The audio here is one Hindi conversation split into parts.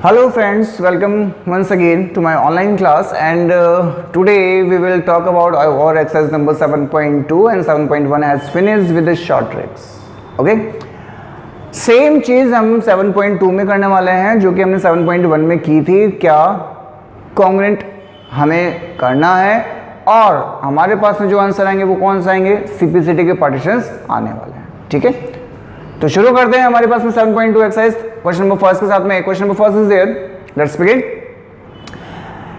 Hello friends, welcome once again to my online class and today we will talk about our exercise number 7.2 and 7.1 has finished with the short tricks. Okay? Same चीज़ हम 7.2 में करने वाले हैं जो कि हमने 7.1 में की थी. क्या कॉन्ग्रेंट हमें करना है और हमारे पास में जो आंसर आएंगे वो कौन से आएंगे, सीपीसीटी के पार्टीशंस आने वाले हैं. ठीक है, तो शुरू करते हैं. हमारे पास में 7.2 एक्सरसाइज क्वेश्चन नंबर फर्स्ट के साथ में. Question number first is there, let's begin.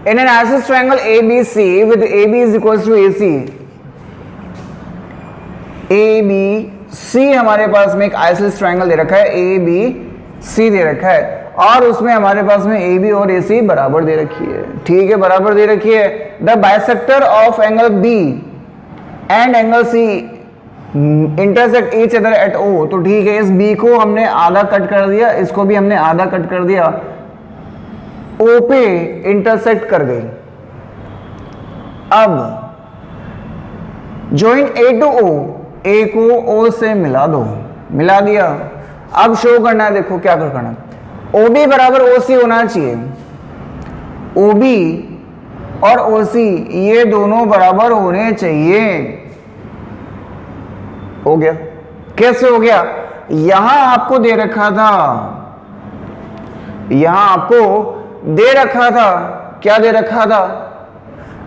In an isosceles triangle ABC with AB is equals to AC. ABC हमारे पास में एक आइसोसेलेस ट्रायंगल दे रखा है, ABC दे रखा है और उसमें हमारे पास में AB और AC बराबर दे रखी है. ठीक है, बराबर दे रखी है. The bisector of angle B and angle C intersect each other at O. तो ठीक है, इस B को हमने आधा कट कर दिया, इसको भी हमने आधा कट कर दिया, O पे इंटरसेक्ट कर गई. अब joint A to O, A को O से मिला दो, मिला दिया. अब शो करना है, देखो क्या करना है. OB बराबर OC होना चाहिए. OB और OC ये दोनों बराबर होने चाहिए. हो गया. कैसे हो गया? यहां आपको दे रखा था, यहां आपको दे रखा था, क्या दे रखा था?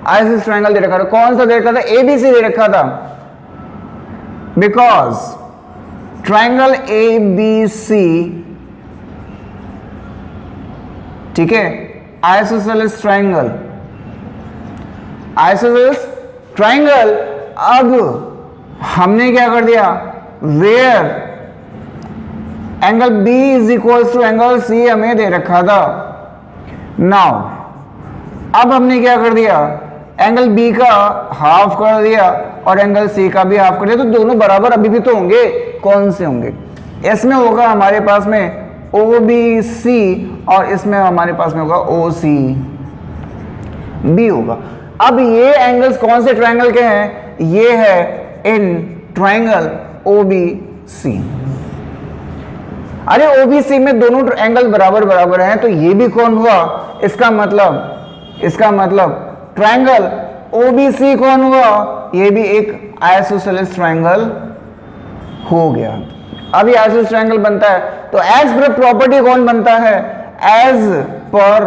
आइसोसेलेस ट्रायंगल दे रखा था. कौन सा दे रखा था? ABC दे रखा था. बिकॉज ट्रायंगल ABC, ठीक है, आइसोसेलेस ट्रायंगल, आइसोसेलेस ट्रायंगल. अब हमने क्या कर दिया? Where angle B is equals to angle C हमें दे रखा था. नाउ अब हमने क्या कर दिया? एंगल B का हाफ कर दिया और एंगल C का भी हाफ कर दिया. तो दोनों बराबर अभी भी तो होंगे. कौन से होंगे? इसमें होगा हमारे पास में OBC और इसमें हमारे पास में होगा OCB होगा. अब ये एंगल्स कौन से ट्रायंगल के हैं? ये है इन ट्रायंगल OBC. अरे OBC में दोनों एंगल बराबर बराबर हैं, तो ये भी कौन हुआ? इसका मतलब ट्रायंगल OBC कौन हुआ? ये भी एक आइसोसेलेस ट्रायंगल हो गया. अब ये आइसोसेलेस ट्रायंगल बनता है तो एज पर प्रॉपर्टी कौन बनता है? एज पर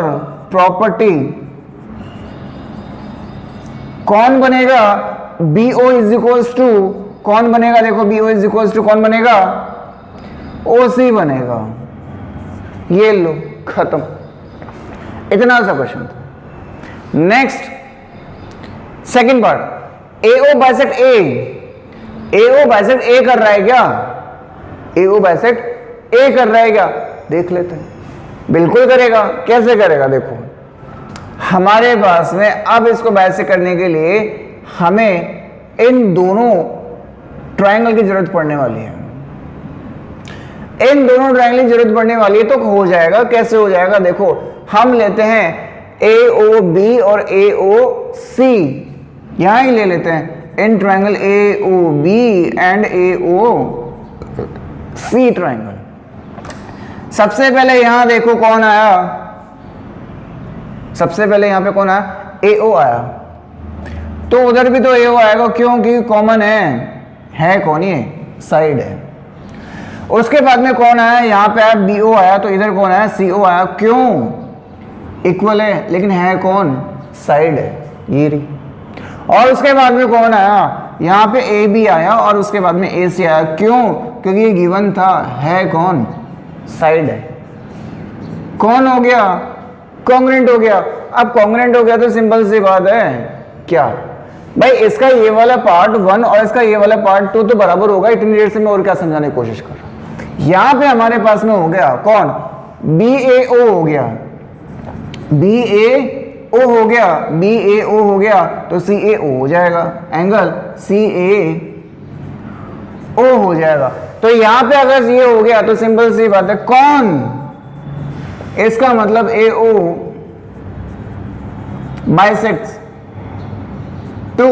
प्रॉपर्टी कौन बनेगा? BO इज इक्वल्स टू कौन बनेगा? देखो BO इज इक्वल्स टू कौन बनेगा? OC बनेगा. ये लो, खत्म. इतना सा क्वेश्चन था. Next second part, AO bisect A. AO bisect A कर रहा है क्या? AO बाइसेक्ट A कर रहा है क्या? देख लेते हैं. बिल्कुल करेगा. कैसे करेगा? देखो हमारे पास में अब इसको बाइसेक्ट करने के लिए हमें इन दोनों ट्रायंगल की जरूरत पड़ने वाली है. इन दोनों ट्रायंगल की जरूरत पड़ने वाली है. तो हो जाएगा. कैसे हो जाएगा? देखो हम लेते हैं AOB और AOC, यहां ही ले लेते हैं. In triangle AOB and AOC triangle. सबसे पहले यहां देखो कौन आया. सबसे पहले यहां पे कौन आया? AO आया. तो उधर भी तो AO आएगा क्योंकि कॉमन है कौन? ये साइड है. उसके बाद में कौन आया? यहां पे आया BO आया. तो इधर कौन आया? CO आया. क्यों? इक्वल है, लेकिन है कौन? साइड है, ये रही. और उसके बाद में कौन आया? यहां पे AB आया और उसके बाद में AC आया. क्यों? क्योंकि ये गिवन था, है कौन? साइड है. कौन हो गया? कॉन्ग्रेंट हो गया. अब कॉन्ग्रेंट हो गया तो सिंपल सी बात है, क्या भाई, इसका ये वाला पार्ट 1 और इसका ये वाला पार्ट 2 तो बराबर होगा. इतनी देर से मैं और क्या समझाने की कोशिश कर रहा हूं. यहां पे हमारे पास में हो गया कौन? BAO हो गया, BAO हो गया, BAO हो गया तो CAO हो जाएगा. एंगल CAO हो जाएगा. तो यहां पे अगर ये हो गया तो सिंपल सी बात है, कौन? इसका मतलब AO bisects to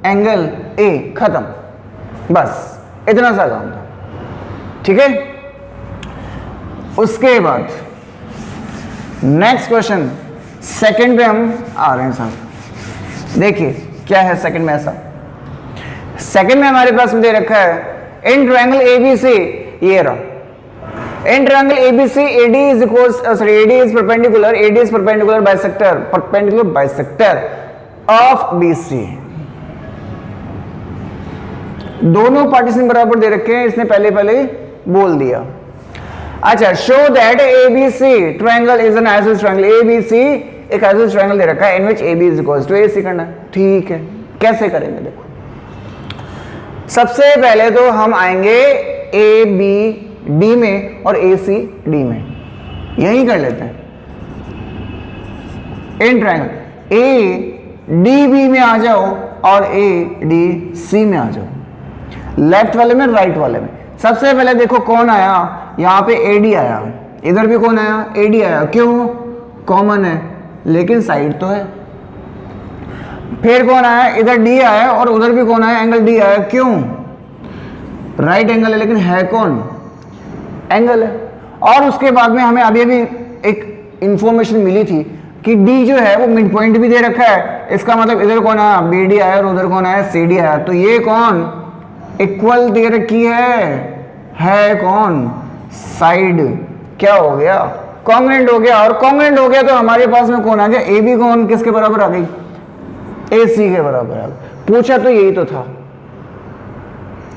angle A. खत्म. बस इतना सा काम था. ठीक है. उसके बाद नेक्स्ट क्वेश्चन, सेकंड पे हम आ रहे हैं साहब। देखिए क्या है सेकंड में, ऐसा सेकंड में हमारे पास दे रखा है इन ट्रायंगल एबीसी, ये रहा in triangle ABC AD is equals AD is perpendicular bisector of BC। दोनों पार्टीशन बराबर दे रखे हैं, इसने पहले ही बोल दिया। अच्छा, show that ABC triangle is an isosceles triangle. ABC एक आइसोसेलेस ट्रायंगल दे रखा है in which AB is equals to AC करना है। ठीक है, कैसे करेंगे? देखो, सबसे पहले तो हम आएंगे AB D में और AC D में, यही कर लेते हैं। इन ट्रायंगल ADB में आ जाओ और ADC में आ जाओ, लेफ्ट वाले में राइट वाले में। सबसे पहले देखो कौन आया, यहां पे AD आया, इधर भी कौन आया? AD आया। क्यों? कॉमन है लेकिन साइड तो है। फिर कौन आया? इधर D आया और उधर भी कौन आया? एंगल D आया। क्यों? राइट एंगल है लेकिन है कौन? एंगल है। और उसके बाद में हमें अभी एक इंफॉर्मेशन मिली थी कि D जो है वो मिड पॉइंट भी दे रखा है। इसका मतलब इधर कौन आया? BD आया और उधर कौन आया? CD आया। तो ये कौन? इक्वल दे रखी है कौन? साइड। क्या हो गया? कॉन्ग्रुएंट हो गया। और कॉन्ग्रुएंट हो गया तो हमारे पास में कौन आ गया? AB कौन किसके बराबर आ गई? AC के बराबर आ गई। पूछा तो यही तो था,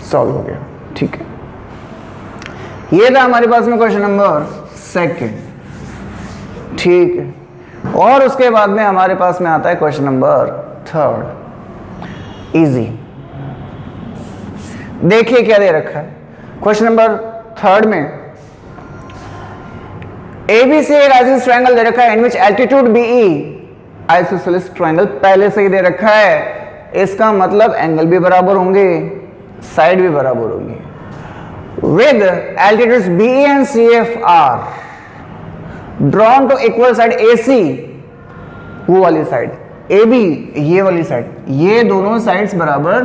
सॉल्व हो गया। ठीक है, ये था हमारे पास में क्वेश्चन नंबर सेकंड। ठीक है, और उसके बाद में हमारे पास में आता है क्वेश्चन नंबर थर्ड। इजी, देखिए क्या दे रखा है क्वेश्चन नंबर थर्ड में। ABC एक आइसोसेलेस ट्रायंगल दे रखा है in which altitude BE isosceles triangle पहले से ही दे रखा है। इसका मतलब एंगल भी बराबर होंगे, साइड भी बराबर होंगी। With altitudes BE and CF are drawn to equal side AC, वो वाली साइड, AB ये वाली साइड, ये दोनों साइड्स बराबर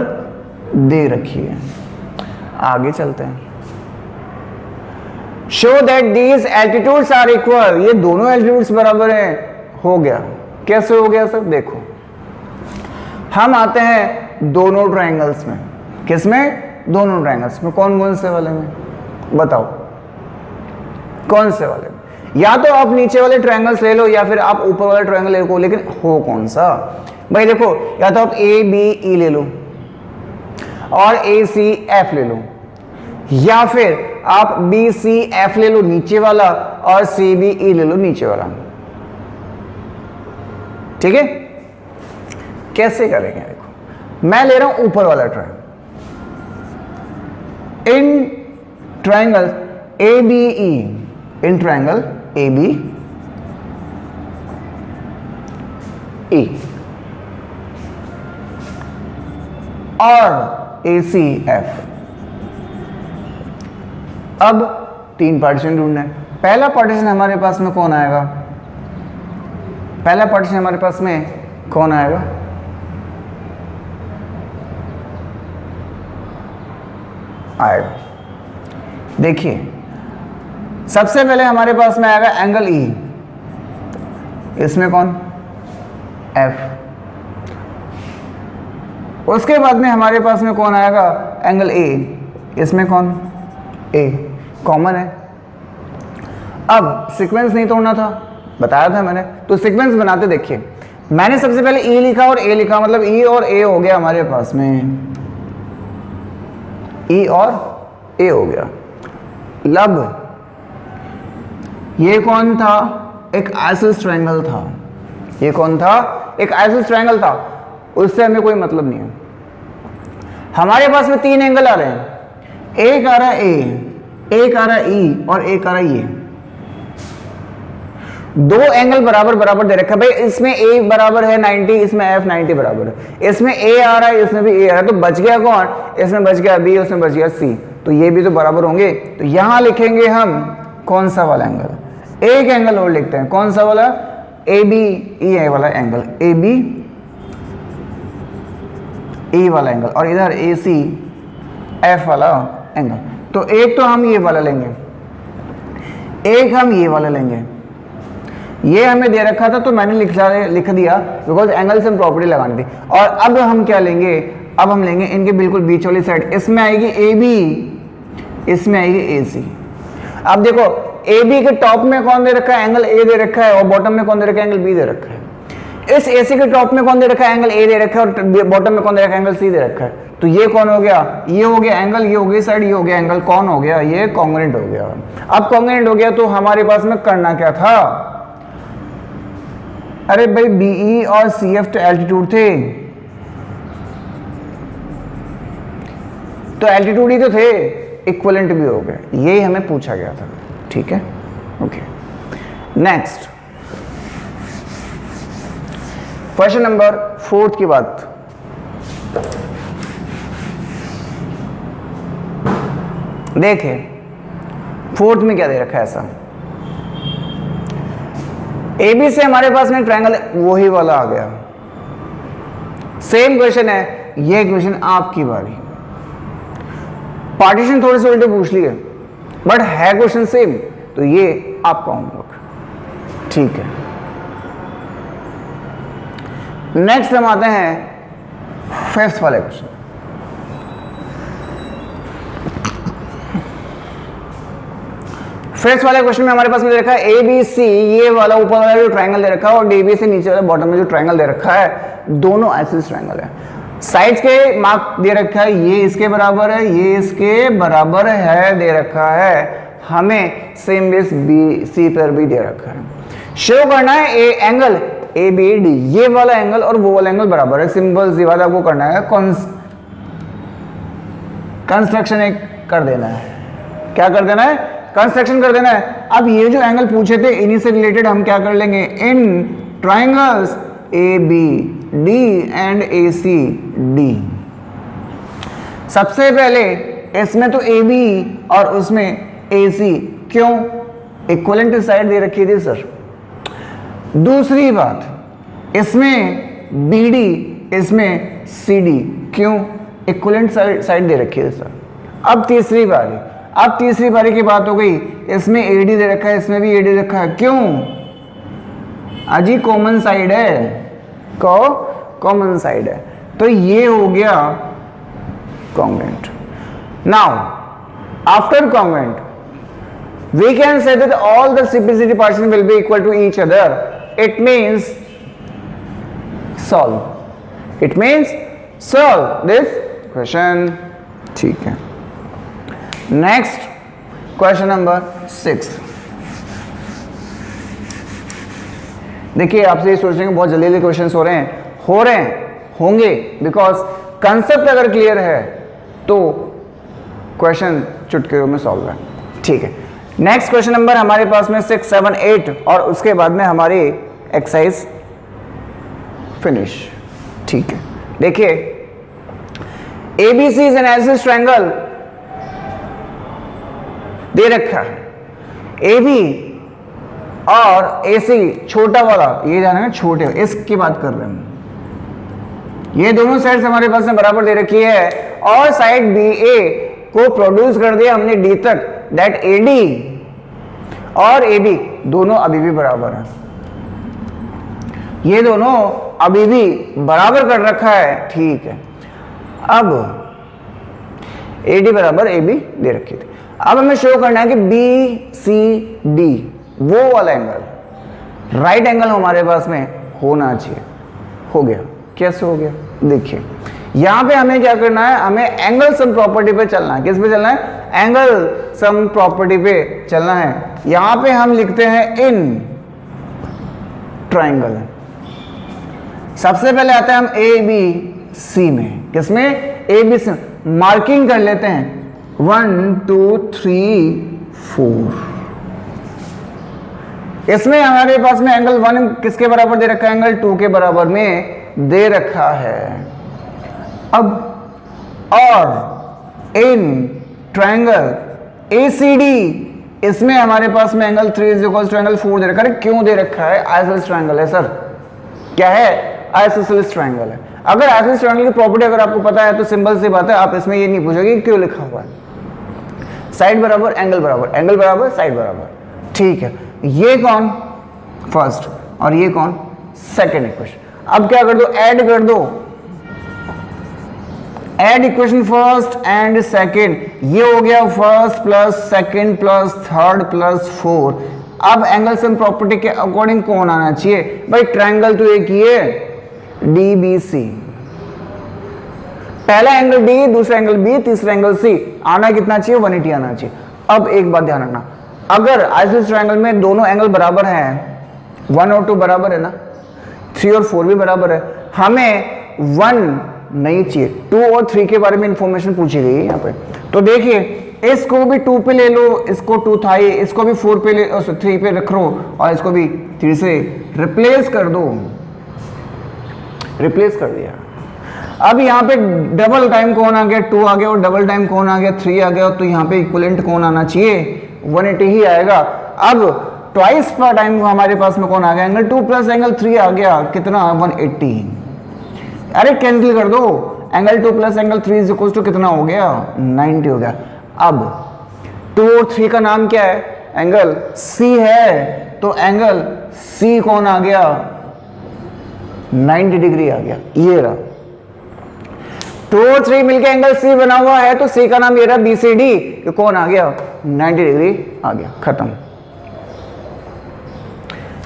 दे रखी है। आगे चलते हैं। Show that these altitudes are equal, ये दोनों एल्टीट्यूड्स बराबर हैं। हो गया। कैसे हो गया सर? देखो, हम आते हैं दोनों ट्रायंगल्स में। किसमें? दोनों ट्रायंगल्स में। कौन से वाले में बताओ? कौन से वाले में? या तो आप नीचे वाले ट्रायंगल्स ले लो या फिर आप ऊपर वाले ट्रायंगल ले लो, लेकिन हो कौन सा? भाई देखो, या तो आप ABE ले लो और ACF ले लो, या फिर आप BCF ले लो नीचे वाला और CBE ले लो नीचे वाला। ठीक है, कैसे करेंगे? देखो, मैं ले रहा हूं ऊपर वाला triangle. In triangle ABE, in triangle ABE और ACF। अब तीन पार्टीशन ढूंढना है। पहला पार्टीशन हमारे पास में कौन आएगा? पहला पार्टीशन हमारे पास में कौन आएगा? आएगा, देखिए सबसे पहले हमारे पास में आएगा एंगल E, इसमें कौन? F। उसके बाद में हमारे पास में कौन आएगा? एंगल A, इसमें कौन? A। कॉमन है। अब सीक्वेंस नहीं तोड़ना था, बताया था मैंने, तो सीक्वेंस बनाते देखिए। मैंने सबसे पहले E लिखा और A लिखा, मतलब E और A हो गया हमारे पास में, E और A हो गया। लब ये कौन था? एक आइसोसेलेस ट्रायंगल था। ये कौन था? एक आइसोसेलेस ट्रायंगल था। उससे हमें कोई मतलब नहीं है। हमारे पास में तीन एंगल आ रहे हैं, एक आ रहा है A, एक आ रहा है E और एक आ रहा है ये। दो एंगल बराबर बराबर दे रखा है। भाई इसमें A बराबर है 90, इसमें F 90 बराबर है। इसमें A आ रहा है, इसमें भी A आ रहा है, तो बच गया कौन? इसमें बच गया B, उसमें बच गया C, तो ये भी तो बराबर होंगे। तो यहां लिखेंगे हम कौन सा वाला एंगल? एक एंगल और लिखते हैं, कौन सा वाला? ABE वाला एंगल, ABE वाला एंगल, और इधर ACF वाला एंगल। तो एक तो हम ये वाला लेंगे, एक हम ये वाला लेंगे। ये हमें दे रखा था तो मैंने लिख दिया बिकॉज एंगल से हम प्रॉपर्टी लगानी थी। और अब हम क्या लेंगे, अब हम लेंगे इनके बिल्कुल बीच वाली साइड, इसमें आएगी ए बी, इसमें आएगी ए सी। अब देखो ए बी के टॉप में कौन दे रखा है, एंगल ए दे रखा है, और बॉटम में कौन दे रखा है, एंगल बी दे रखा है। इस ए सी के टॉप में कौन दे रखा है, एंगल ए दे रखा है, और बॉटम में कौन दे रखा है, एंगल सी दे रखा है। तो ये कौन हो गया, ये हो गया एंगल, ये हो गई साइड, ये हो गया एंगल, कौन हो गया, ये कॉन्ग्रुएंट हो गया। अब कॉन्ग्रुएंट हो गया तो हमारे पास में करना क्या था, अरे भाई बीई और सीएफ तो एल्टीट्यूड थे, तो एल्टीट्यूड ही तो थे, इक्विवेलेंट भी हो गए, यही हमें पूछा गया था। ठीक है, ओके। नेक्स्ट क्वेश्चन नंबर 4 की बात, देखें 4 में क्या दे रखा है ऐसा, ए बी से हमारे पास में ट्रायंगल वही वाला आ गया, सेम क्वेश्चन है, ये क्वेश्चन आपकी बारी। पार्टीशन थोड़े से उल्टे पूछ लिए बट है क्वेश्चन सेम, तो ये आपका होमवर्क। ठीक है, नेक्स्ट हम आते हैं 5th वाले क्वेश्चन। फिफ्थ वाले क्वेश्चन में हमारे पास में दे रखा है ए बी सी, ये वाला ऊपर वाला जो ट्रायंगल दे रखा है, और डी बी से नीचे वाला बॉटम में जो ट्रायंगल दे रखा है, दोनों आइसोसेलेस ट्रायंगल है। साइड्स के मार्क दे रखा है, ये इसके बराबर है, ये इसके बराबर है दे रखा है, हमें सेम बेस बी सी पर भी दे रखा है। शो करना है a angle A B D, ये वाला एंगल और वो वाला एंगल बराबर है, सिंपल सी बात, आपको करना है कंस्ट्रक्शन एक कर देना है। क्या कर देना है, कंस्ट्रक्शन कर देना है। अब ये जो एंगल पूछे थे इन्हीं से रिलेटेड हम क्या कर लेंगे, इन triangles A B D and A C D. सबसे पहले इसमें तो ए बी और उसमें ए सी, क्यों, इक्विवेलेंट साइड दे रखी थी सर। दूसरी बात, इसमें बी डी इसमें सी डी, क्यों, इक्विवेलेंट साइड दे रखी है सर। अब तीसरी बारी की बात हो गई, इसमें एडी दे रखा है, इसमें भी एडी रखा है, क्यों, अजी कॉमन साइड है, कॉमन साइड है, तो ये हो गया congruent. Now after congruent we can say that all the CPCD partition will be equal to each other. It means solve. It means solve this question. ठीक है, next question number 6. देखिए आपसे ये सोच रहे हैं बहुत जल्दी जल्दी क्वेश्चन हो रहे हैं होंगे, बिकॉज कंसेप्ट अगर क्लियर है तो क्वेश्चन चुटकियों में सॉल्व है। ठीक है, नेक्स्ट क्वेश्चन नंबर हमारे पास में 6, 7, 8 और उसके बाद में हमारी एक्सरसाइज फिनिश। ठीक है, देखिए ABC is an isosceles triangle दे रखा है, AB और AC छोटा वाला, ये जाना है छोटे, इसकी बात कर रहे हैं। ये दोनों साइड्स हमारे पास में बराबर दे रखी है और साइड BA को प्रोड्यूस कर दिया हमने D तक, दैट AD और AB दोनों अभी भी बराबर है, ये दोनों अभी भी बराबर कर रखा है। ठीक है, अब AD बराबर AB दे रखी थी। अब हमें शो करना है कि BCD वो वाला एंगल राइट एंगल हमारे पास में होना चाहिए। हो गया, कैसे हो गया, देखिए यहां पे हमें क्या करना है, हमें एंगल सम प्रॉपर्टी पे चलना है। किस पे चलना है, एंगल सम प्रॉपर्टी पे चलना है। यहां पे हम लिखते हैं इन ट्राइंगल, सबसे पहले आता है हम ABC में, किसमें, ABC मार्किंग कर लेते हैं 1 2 3 4। इसमें हमारे पास में एंगल 1 किसके बराबर दे रखा है, एंगल 2 के बराबर में दे रखा है। अब और इन ट्रायंगल ACD इसमें हमारे पास में angle 3 is equal to angle 4 दे रखा है। क्यों दे रखा है, आइसोसेलेस ट्रायंगल है सर। क्या है, आइसोसेलेस ट्रायंगल है। अगर आइसोसेलेस ट्रायंगल की प्रॉपर्टी अगर आपको पता है तो सिंपल सी बात है, आप इसमें ये नहीं पूछोगे क्यों लिखा हुआ है, साइड बराबर एंगल बराबर, एंगल बराबर साइड बराबर। ठीक है, ये कौन, फर्स्ट, और ये कौन, सेकेंड इक्वेशन। अब क्या कर दो, ऐड कर दो, add equation first and second, ये हो गया first plus second plus third plus four. अब एंगल सम प्रॉपर्टी के अकॉर्डिंग कौन आना चाहिए भाई, ट्रायंगल तो एक ही है डीबीसी, पहला एंगल डी, दूसरा एंगल बी, तीसरा एंगल सी, आना कितना चाहिए, 180 आना चाहिए। अब एक बात ध्यान रखना, अगर आइसोसेलेस ट्रायंगल में दोनों एंगल बराबर हैं, 1 और 2 बराबर है ना, 3 और 4 भी बराबर है, हमें 1 नहीं चाहिए, 2 और 3 के बारे में इंफॉर्मेशन पूछी गई है यहाँ पे। तो देखिए इसको भी 2 पे ले लो, इसको 2 था ये, इसको भी 4 पे ले, 3 पे रख लो, और इसको भी 3 से रिप्लेस कर दो, रिप्लेस कर दिया। अब यहाँ पे डबल टाइम कौन आ गया, 2 आ गया, और डबल टाइम कौन आ गया, 3 आ गया, तो यहाँ पे इक्विवेलेंट कौन आना चाहिए, 180 ही आएगा। अब ट्वाइस पर टाइम हमारे पास में कौन आ गया, एंगल 2 प्लस एंगल 3 आ गया, कितना, 180। अरे कैंसिल कर दो, angle 2 plus angle 3 is equal to कितना हो गया, 90 हो गया। अब 2 और 3 का नाम क्या है, एंगल C है, तो एंगल C कौन आ गया, 90 डिग्री आ गया, ये रहा। 2 और 3 मिलके एंगल C बना हुआ है, तो C का नाम ये रहा BCD, ये कौन आ गया, 90 डिग्री आ गया, खत्म।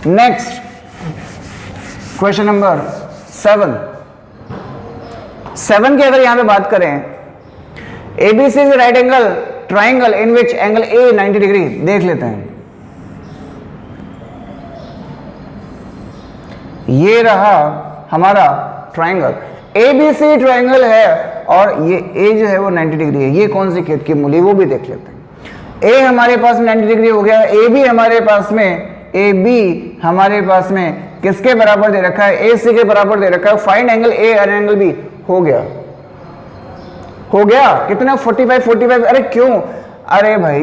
नेक्स्ट क्वेश्चन नंबर 7 की अगर यहां पे बात करें, ABC is right angle triangle in which angle A 90 degree, देख लेते हैं। ये रहा हमारा ट्राइंगल, ABC ट्राइंगल है, और ये A जो है वो 90 डिग्री है। ये कौन सी खेत की मूली, वो भी देख लेते हैं। A हमारे पास 90 डिग्री हो गया, AB हमारे पास में, AB हमारे पास में किसके बराबर दे रखा है, AC के बराबर दे रखा है। फाइंड एंगल A और एंगल B, हो गया, हो गया कितना, 45। अरे क्यों, अरे भाई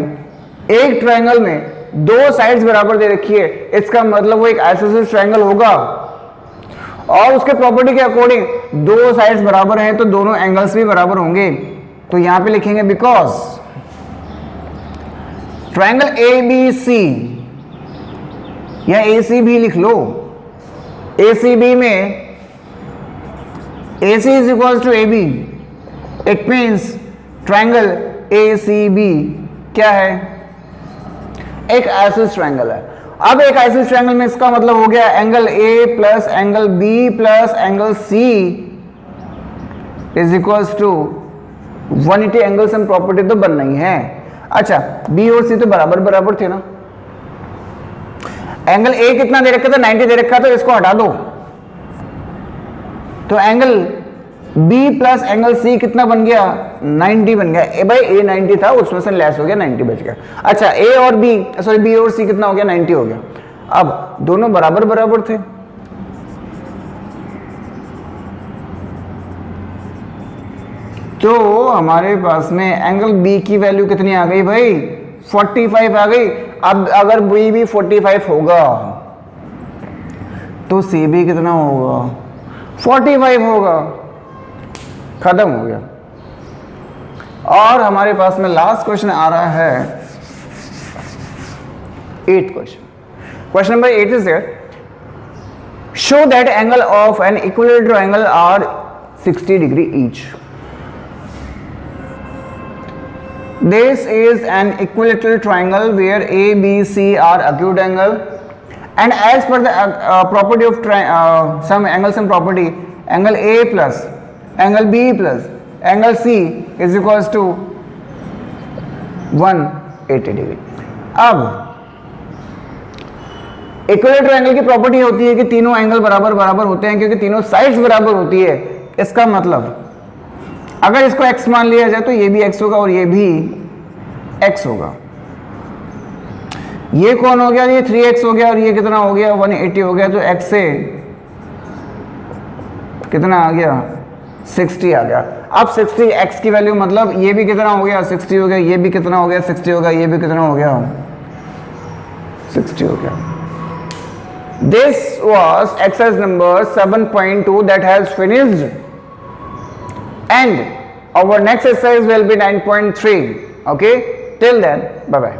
एक ट्रायंगल में 2 साइड्स बराबर दे रखी है, इसका मतलब वो एक आइसोसेलेस ट्रायंगल होगा, और उसके प्रॉपर्टी के अकॉर्डिंग 2 साइड्स बराबर हैं, तो दोनों एंगल्स भी बराबर होंगे। तो यहां पे लिखेंगे बिकॉज ट्रायंगल ABC, या AC भी लिख लो, ACB में AC is equals to AB, it means triangle ACB क्या है, एक आइसोसेलेस ट्रायंगल है। अब एक आइसोसेलेस ट्रायंगल में इसका मतलब हो गया angle A plus angle B plus angle C is equals to 180। Angle sum property तो बनना ही है। अच्छा, B और C तो बराबर बराबर थे ना, एंगल A कितना दे रखा था, 90 दे रखा, तो इसको हटा दो, तो angle B plus angle C कितना बन गया, 90 बन गया। ए भाई A 90 था, उसमें से लेस हो गया, 90 बच गया। अच्छा, A और B, सॉरी B और C कितना हो गया, 90 हो गया। अब दोनों बराबर बराबर थे, तो हमारे पास में एंगल B की वैल्यू कितनी आ गई भाई, 45 आ गई। अब अगर B भी 45 होगा, तो C भी कितना होगा, 45 होगा, खत्म हो गया। और हमारे पास में लास्ट क्वेश्चन आ रहा है 8th question. Question number 8 is there, show that angle of an equilateral triangle are 60 degree each. This is an equilateral triangle where A, B, C are acute angle, and as per the property of some angle sum property, angle A plus angle B plus angle C is equals to 180 degree. अब इक्विलेटरल ट्रायंगल की प्रॉपर्टी होती है कि तीनों एंगल बराबर बराबर होते हैं, क्योंकि तीनों साइड्स बराबर होती है। इसका मतलब अगर इसको x मान लिया जाए तो ये भी x होगा और ये भी x होगा। ये कौन हो गया, ये 3x हो गया, और ये कितना हो गया, 180 हो गया। तो x से कितना आ गया, 60 आ गया। अब 60 x की वैल्यू मतलब ये भी कितना हो गया, 60 हो गया, ये भी कितना हो गया, 60 हो गया, ये भी कितना हो गया, 60 हो गया। This was exercise number 7.2 that has finished. And our next exercise will be 9.3. Okay, till then, bye bye.